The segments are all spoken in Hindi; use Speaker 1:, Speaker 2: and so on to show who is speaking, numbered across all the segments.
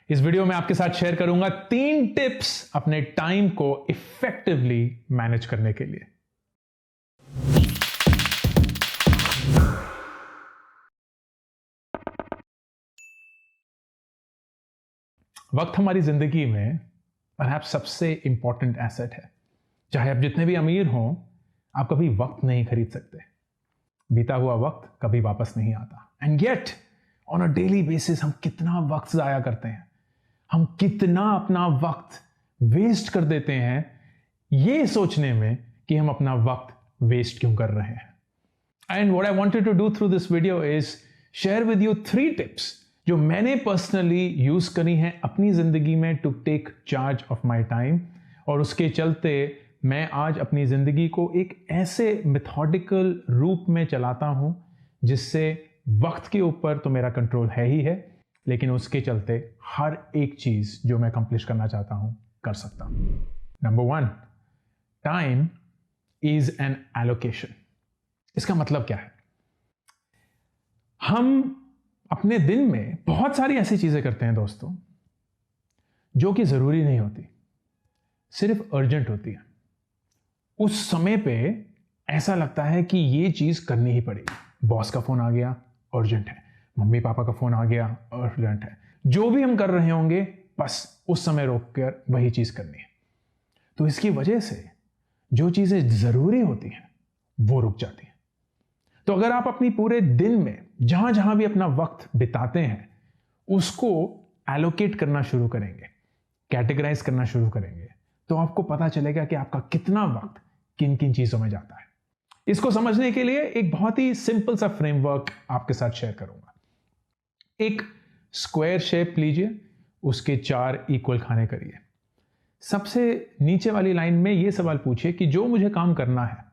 Speaker 1: इस वीडियो में आपके साथ शेयर करूंगा 3 टिप्स अपने टाइम को इफेक्टिवली मैनेज करने के लिए। वक्त हमारी जिंदगी में परहैप्स सबसे इंपॉर्टेंट एसेट है। चाहे आप जितने भी अमीर हों, आप कभी वक्त नहीं खरीद सकते। बीता हुआ वक्त कभी वापस नहीं आता। And yet on a daily basis हम कितना वक्त जाया करते हैं, हम कितना अपना वक्त वेस्ट कर देते हैं ये सोचने में कि हम अपना वक्त वेस्ट क्यों कर रहे हैं। And what I wanted to do through this video is share with you 3 tips जो मैंने पर्सनली यूज करी हैं अपनी जिंदगी में to take charge of my time, और उसके चलते मैं आज अपनी जिंदगी को एक ऐसे मेथोडिकल रूप में चलाता हूं जिससे वक्त के ऊपर तो मेरा कंट्रोल है ही है, लेकिन उसके चलते हर एक चीज जो मैं अकम्प्लिश करना चाहता हूं कर सकता हूं। Number 1, time is an allocation. इसका मतलब क्या है? हम अपने दिन में बहुत सारी ऐसी चीजें करते हैं दोस्तों जो कि जरूरी नहीं होती, सिर्फ अर्जेंट होती है। उस समय पे ऐसा लगता है कि ये चीज करनी ही पड़ेगी। बॉस का फोन आ गया, अर्जेंट है। मम्मी पापा का फोन आ गया, अर्जेंट है। जो भी हम कर रहे होंगे बस उस समय रोक कर वही चीज करनी है। तो इसकी वजह से जो चीजें जरूरी होती हैं वो रुक जाती हैं। तो अगर आप अपनी पूरे दिन में जहां जहां भी अपना वक्त बिताते हैं उसको एलोकेट करना शुरू करेंगे, कैटेगराइज करना शुरू करेंगे, तो आपको पता चलेगा कि आपका कितना वक्त किन किन चीजों में जाता है। इसको समझने के लिए एक बहुत ही सिंपल सा फ्रेमवर्क आपके साथ शेयर करूंगा। एक स्क्वायर शेप लीजिए, उसके 4 इक्वल खाने करिए। सबसे नीचे वाली लाइन में यह सवाल पूछिए कि जो मुझे काम करना है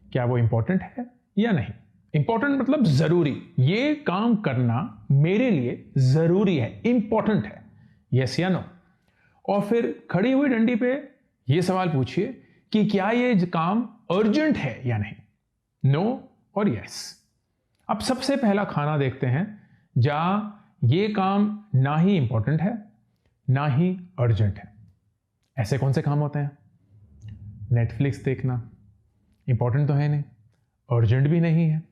Speaker 1: क्या वो इंपॉर्टेंट है या नहीं। इंपॉर्टेंट मतलब जरूरी, ये काम करना मेरे लिए जरूरी है, इंपॉर्टेंट है, यस या नो। और फिर खड़ी हुई डंडी पे यह सवाल पूछिए कि क्या ये काम अर्जेंट है या नहीं, नो और यस। अब सबसे पहला खाना देखते हैं जहां ये काम ना ही इंपॉर्टेंट है ना ही अर्जेंट है। ऐसे कौन से काम होते हैं? नेटफ्लिक्स देखना इंपॉर्टेंट तो है नहीं, अर्जेंट भी नहीं है।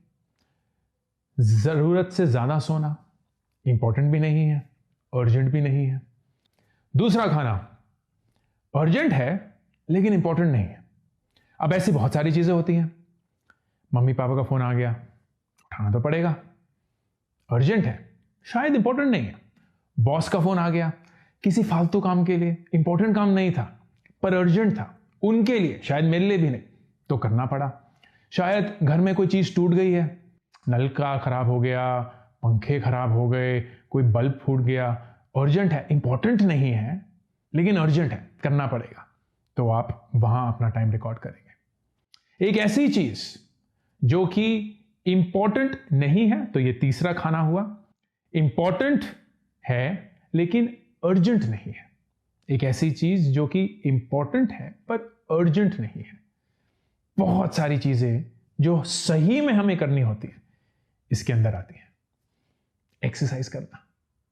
Speaker 1: जरूरत से ज्यादा सोना इंपॉर्टेंट भी नहीं है, अर्जेंट भी नहीं है। दूसरा खाना अर्जेंट है लेकिन इंपॉर्टेंट नहीं है। अब ऐसी बहुत सारी चीजें होती हैं। मम्मी पापा का फोन आ गया, उठाना तो पड़ेगा, अर्जेंट है, शायद इंपॉर्टेंट नहीं है। बॉस का फोन आ गया किसी फालतू काम के लिए, इंपॉर्टेंट काम नहीं था पर अर्जेंट था उनके लिए, शायद मेरे लिए भी नहीं, तो करना पड़ा। शायद घर में कोई चीज टूट गई है, नल का खराब हो गया, पंखे खराब हो गए, कोई बल्ब फूट गया, अर्जेंट है, इंपॉर्टेंट नहीं है लेकिन अर्जेंट है, करना पड़ेगा, तो आप वहां अपना टाइम रिकॉर्ड करेंगे। एक ऐसी चीज जो कि इंपॉर्टेंट नहीं है, तो ये तीसरा खाना हुआ। इंपॉर्टेंट है लेकिन अर्जेंट नहीं है। एक ऐसी चीज जो कि इंपॉर्टेंट है पर अर्जेंट नहीं है। बहुत सारी चीजें जो सही में हमें करनी होती है इसके अंदर आती है। एक्सरसाइज करना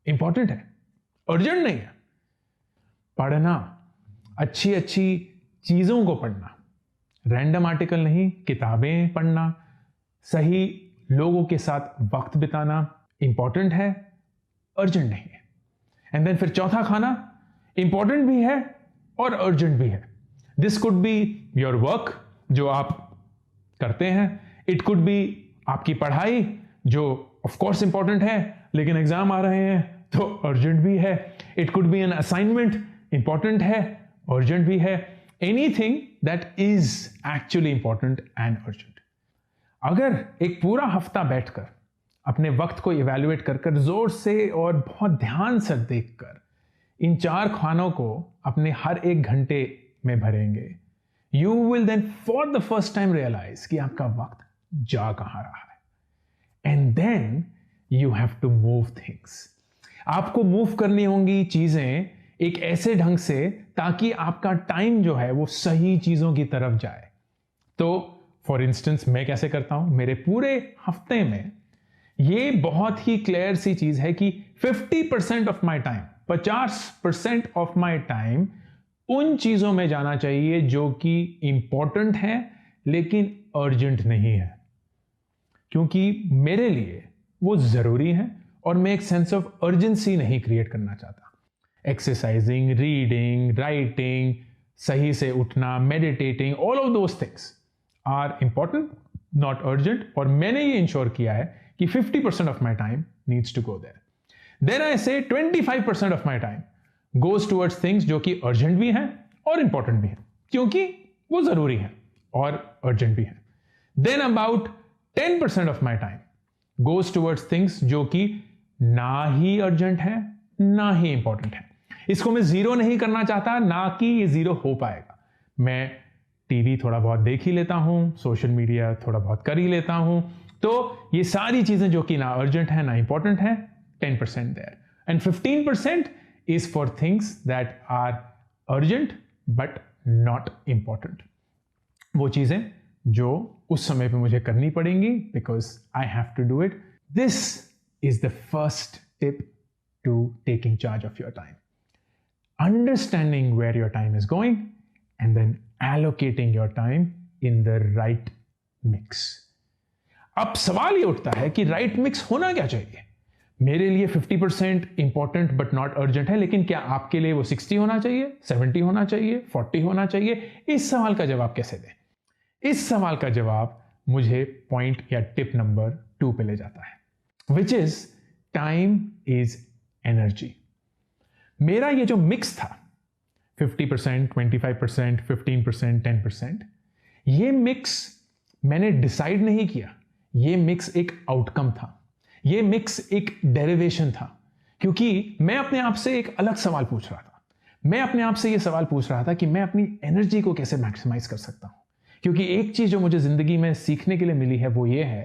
Speaker 1: इंपॉर्टेंट है, अर्जेंट नहीं है। पढ़ना, अच्छी अच्छी चीजों को पढ़ना, रैंडम आर्टिकल नहीं, किताबें पढ़ना, सही लोगों के साथ वक्त बिताना इंपॉर्टेंट है, अर्जेंट नहीं है। एंड देन फिर चौथा खाना इंपॉर्टेंट भी है और अर्जेंट भी है। This could be your work जो आप करते हैं, इट कुड बी आपकी पढ़ाई जो ऑफ कोर्स इंपॉर्टेंट है लेकिन एग्जाम आ रहे हैं तो अर्जेंट भी है। It could be an assignment, important है, अर्जेंट भी है। Anything that is actually important and urgent. अगर एक पूरा हफ्ता बैठकर अपने वक्त को इवैल्यूएट कर जोर से और बहुत ध्यान से देखकर इन 4 खानों को अपने हर 1 घंटे में भरेंगे, you will then for the first time realise कि आपका वक्त जा कहां रहा है। And then you have to move things. आपको मूव करनी होंगी चीजें एक ऐसे ढंग से ताकि आपका टाइम जो है वो सही चीजों की तरफ जाए। तो फॉर इंस्टेंस मैं कैसे करता हूं? मेरे पूरे हफ्ते में ये बहुत ही क्लियर सी चीज है कि 50% of my time 50% of my time उन चीजों में जाना चाहिए जो कि इंपॉर्टेंट है लेकिन अर्जेंट नहीं है, क्योंकि मेरे लिए वो जरूरी है और मैं एक सेंस ऑफ अर्जेंसी नहीं क्रिएट करना चाहता। एक्सरसाइजिंग, रीडिंग, राइटिंग, सही से उठना, meditating, all of those things are important, not urgent, और मैंने ये इंश्योर किया है कि 50% of my time needs to go there. Then I say 25% of my time goes towards things जो कि अर्जेंट भी हैं और इंपॉर्टेंट भी हैं, क्योंकि वो जरूरी है और अर्जेंट भी है। Then about 10% of my time goes towards things जो कि ना ही अर्जेंट है ना ही इंपॉर्टेंट है। इसको मैं जीरो नहीं करना चाहता, ना कि ये जीरो हो पाएगा। मैं टीवी थोड़ा बहुत देख ही लेता हूं, सोशल मीडिया थोड़ा बहुत कर ही लेता हूं, तो ये सारी चीजें जो कि ना अर्जेंट है ना इंपॉर्टेंट है, 10% there, and 15% is for things that are urgent but not important. वो चीजें जो उस समय पे मुझे करनी पड़ेंगी because I have to do it. This is the first tip to taking charge of your time, understanding where your time is going and then allocating your time in the right mix। अब सवाल ये उठता है कि राइट मिक्स होना क्या चाहिए। मेरे लिए 50% इंपॉर्टेंट बट नॉट अर्जेंट है, लेकिन क्या आपके लिए वो 60 होना चाहिए, 70 होना चाहिए, 40 होना चाहिए? इस सवाल का जवाब कैसे दें? इस सवाल का जवाब मुझे पॉइंट या टिप नंबर 2 पे ले जाता है, which is time is energy. मेरा ये जो मिक्स था 50%, 25%, 15%, 10%, ये मिक्स मैंने डिसाइड नहीं किया, ये मिक्स एक आउटकम था, ये मिक्स एक डेरिवेशन था, क्योंकि मैं अपने आप से एक अलग सवाल पूछ रहा था। मैं अपने आप से ये सवाल पूछ रहा था कि मैं अपनी एनर्जी को कैसे मैक्सिमाइज कर सकता हूं। क्योंकि एक चीज जो मुझे जिंदगी में सीखने के लिए मिली है वो ये है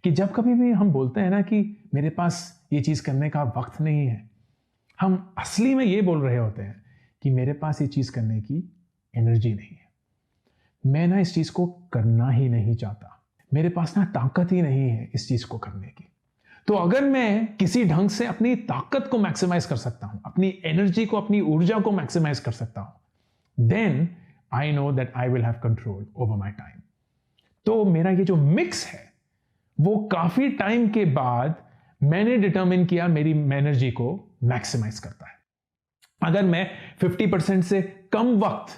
Speaker 1: कि जब कभी भी हम बोलते हैं ना कि मेरे पास ये चीज करने का वक्त नहीं है, हम असली में ये बोल रहे होते हैं कि मेरे पास ये चीज करने की एनर्जी नहीं है, मैं ना इस चीज को करना ही नहीं चाहता, मेरे पास ना ताकत ही नहीं है इस चीज को करने की। तो अगर मैं किसी ढंग से अपनी ताकत को मैक्सिमाइज कर सकता हूं, अपनी एनर्जी को, अपनी ऊर्जा को मैक्सिमाइज कर सकता हूं, then I know that I will have control over my time. तो मेरा ये जो मिक्स है वो काफी टाइम के बाद मैंने डिटरमिन किया मेरी एनर्जी को मैक्सिमाइज करता है। अगर मैं 50% से कम वक्त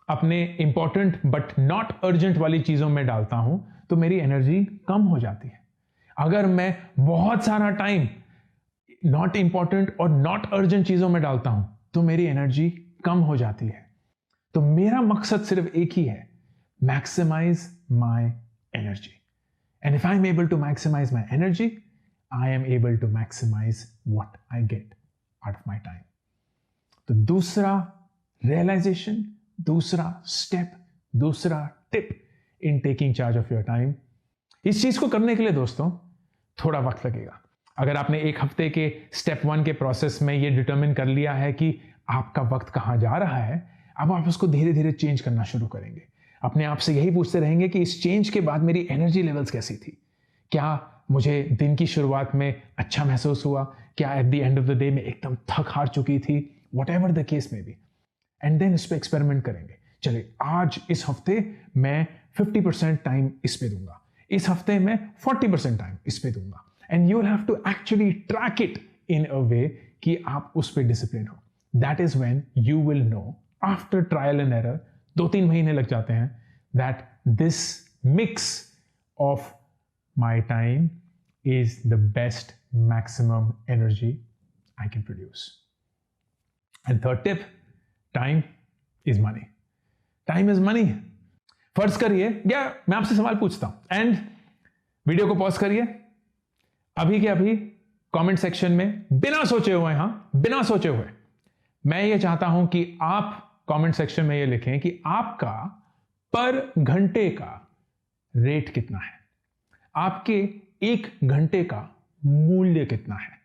Speaker 1: अपने इंपॉर्टेंट बट नॉट अर्जेंट वाली चीजों में डालता हूं तो मेरी एनर्जी कम हो जाती है। अगर मैं बहुत सारा टाइम नॉट इंपॉर्टेंट और नॉट अर्जेंट चीजों में डालता हूं तो मेरी एनर्जी कम हो जाती है। तो मेरा मकसद सिर्फ एक ही है, maximize my energy. And if I am able to maximize my energy, I am able to maximize what I get out of my time. तो दूसरा रियलाइजेशन, दूसरा स्टेप, दूसरा tip in taking charge of your time, इस चीज को करने के लिए दोस्तों थोड़ा वक्त लगेगा। अगर आपने एक हफ्ते के स्टेप 1 के प्रोसेस में ये डिटरमिन कर लिया है कि आपका वक्त कहां जा रहा है, अब आप उसको धीरे धीरे चेंज करना शुरू करेंगे। अपने आप से यही पूछते रहेंगे कि इस चेंज के बाद मेरी एनर्जी लेवल्स कैसी थी, क्या मुझे दिन की शुरुआत में अच्छा महसूस हुआ, क्या at the end of the day में एकदम थक हार चुकी थी, whatever the case may be, and then इस पे एक्सपेरिमेंट करेंगे। चलिए आज इस हफ्ते मैं 50% टाइम इस पे दूंगा, इस हफ्ते मैं 40% टाइम इस पे दूंगा, and you will have to actually track it in a way कि आप उस पे डिसिप्लिन हो। That is when you will know after trial and error, 2-3 महीने लग जाते हैं, that this mix of my time is the best maximum energy I can produce. And third tip, time is money. Time is money. फर्ज करिए, या मैं आपसे सवाल पूछता हूं, एंड वीडियो को पॉज करिए अभी के अभी, कमेंट सेक्शन में बिना सोचे हुए, बिना सोचे हुए, मैं ये चाहता हूं कि आप कमेंट सेक्शन में ये लिखें कि आपका पर घंटे का रेट कितना है, आपके 1 घंटे का मूल्य कितना है।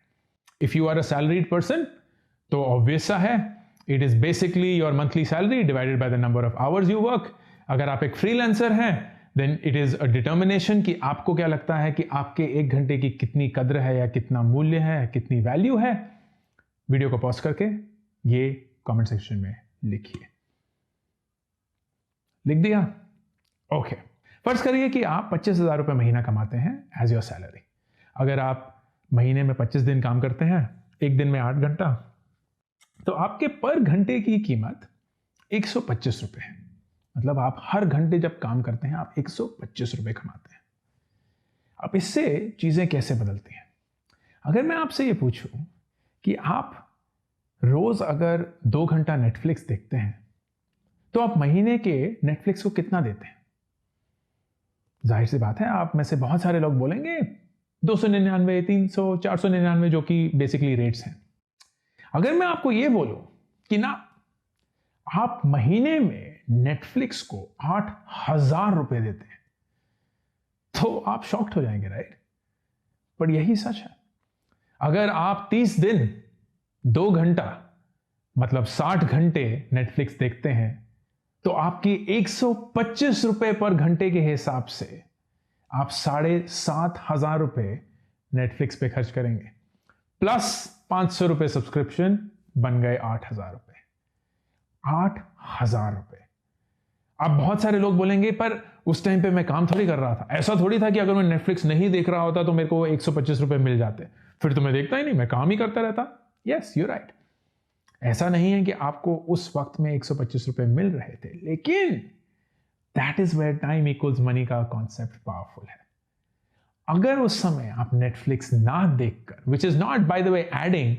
Speaker 1: If you are a salaried person तो ऑब्वियस सा है, it is basically your monthly salary divided by the number of hours you work. अगर आप एक फ्रीलांसर हैं then it is a determination कि आपको क्या लगता है कि आपके 1 घंटे की कितनी कद्र है या कितना मूल्य है, कितनी वैल्यू है। वीडियो को पॉज करके ये कमेंट सेक्शन में लिखिए। लिख दिया? ओके। फर्ज करिए कि आप 25,000 रुपये महीना कमाते हैं एज योर सैलरी। अगर आप महीने में 25 दिन काम करते हैं, एक दिन में 8 घंटा, तो आपके पर घंटे की कीमत 125 रुपये है। मतलब आप हर घंटे जब काम करते हैं आप 125 रुपये कमाते हैं। अब इससे चीज़ें कैसे बदलती हैं? अगर मैं आपसे ये पूछूं कि आप रोज़ अगर 2 घंटा नेटफ्लिक्स देखते हैं तो आप महीने के नेटफ्लिक्स को कितना देते हैं? जाहिर सी बात है, आप में से बहुत सारे लोग बोलेंगे 299, 300, 499 जो कि बेसिकली रेट्स हैं। अगर मैं आपको ये बोलूं कि ना आप महीने में नेटफ्लिक्स को 8,000 रुपए देते हैं तो आप शॉक्ड हो जाएंगे, राइट? पर यही सच है। अगर आप 30 दिन 2 घंटा मतलब 60 घंटे नेटफ्लिक्स देखते हैं तो आपकी 125 रुपए पर घंटे के हिसाब से आप 7,500 रुपए नेटफ्लिक्स पे खर्च करेंगे, प्लस 500 रुपए सब्सक्रिप्शन, बन गए 8,000 रुपए। 8,000 रुपए। अब बहुत सारे लोग बोलेंगे पर उस टाइम पे मैं काम थोड़ी कर रहा था, ऐसा थोड़ी था कि अगर मैं नेटफ्लिक्स नहीं देख रहा होता तो मेरे को 125 रुपए मिल जाते, फिर तो मैं देखता ही नहीं, मैं काम ही करता रहता। Yes, you right. ऐसा नहीं है कि आपको उस वक्त में 125 रुपए मिल रहे थे, लेकिन that is where time equals money का कॉन्सेप्ट पावरफुल है। अगर उस समय आप नेटफ्लिक्स ना देखकर, which is not by the way adding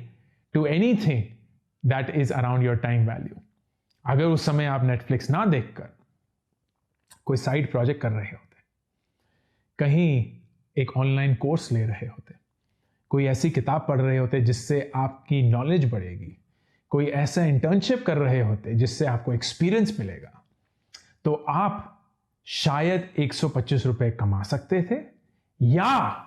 Speaker 1: to anything that is around your time value, अगर उस समय आप नेटफ्लिक्स ना देखकर कोई साइड प्रोजेक्ट कर रहे होते, कहीं एक ऑनलाइन कोर्स ले रहे होते, कोई ऐसी किताब पढ़ रहे होते जिससे आपकी नॉलेज बढ़ेगी, कोई ऐसा इंटर्नशिप कर रहे होते जिससे आपको एक्सपीरियंस मिलेगा, तो आप शायद 125 रुपए कमा सकते थे, या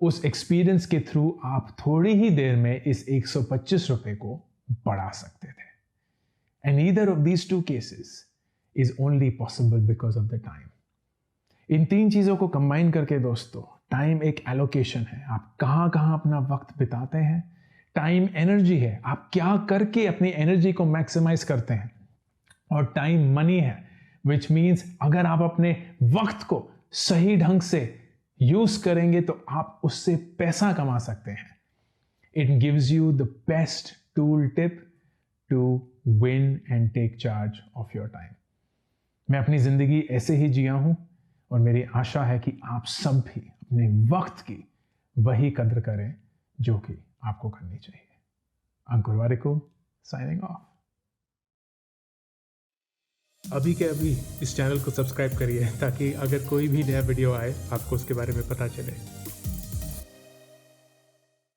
Speaker 1: उस एक्सपीरियंस के थ्रू आप थोड़ी ही देर में इस 125 रुपए को बढ़ा सकते थे। And either of these two cases is only possible because of the time. इन 3 चीजों को कंबाइन करके दोस्तों, टाइम एक एलोकेशन है। आप कहां कहां अपना वक्त बिताते हैं। टाइम एनर्जी है, आप क्या करके अपनी एनर्जी को मैक्सिमाइज करते हैं। और टाइम मनी है, विच मीन्स अगर आप अपने वक्त को सही ढंग से यूज करेंगे तो आप उससे पैसा कमा सकते हैं। It gives you the best tool tip to win and take charge of your time. मैं अपनी जिंदगी ऐसे ही जिया हूं और मेरी आशा है कि आप सब भी अपने वक्त की वही कद्र करें जो कि आपको करनी चाहिए। अंकुर वारिको, साइनिंग ऑफ।
Speaker 2: अभी के अभी इस चैनल को सब्सक्राइब करिए ताकि अगर कोई भी नया वीडियो आए आपको उसके बारे में पता चले।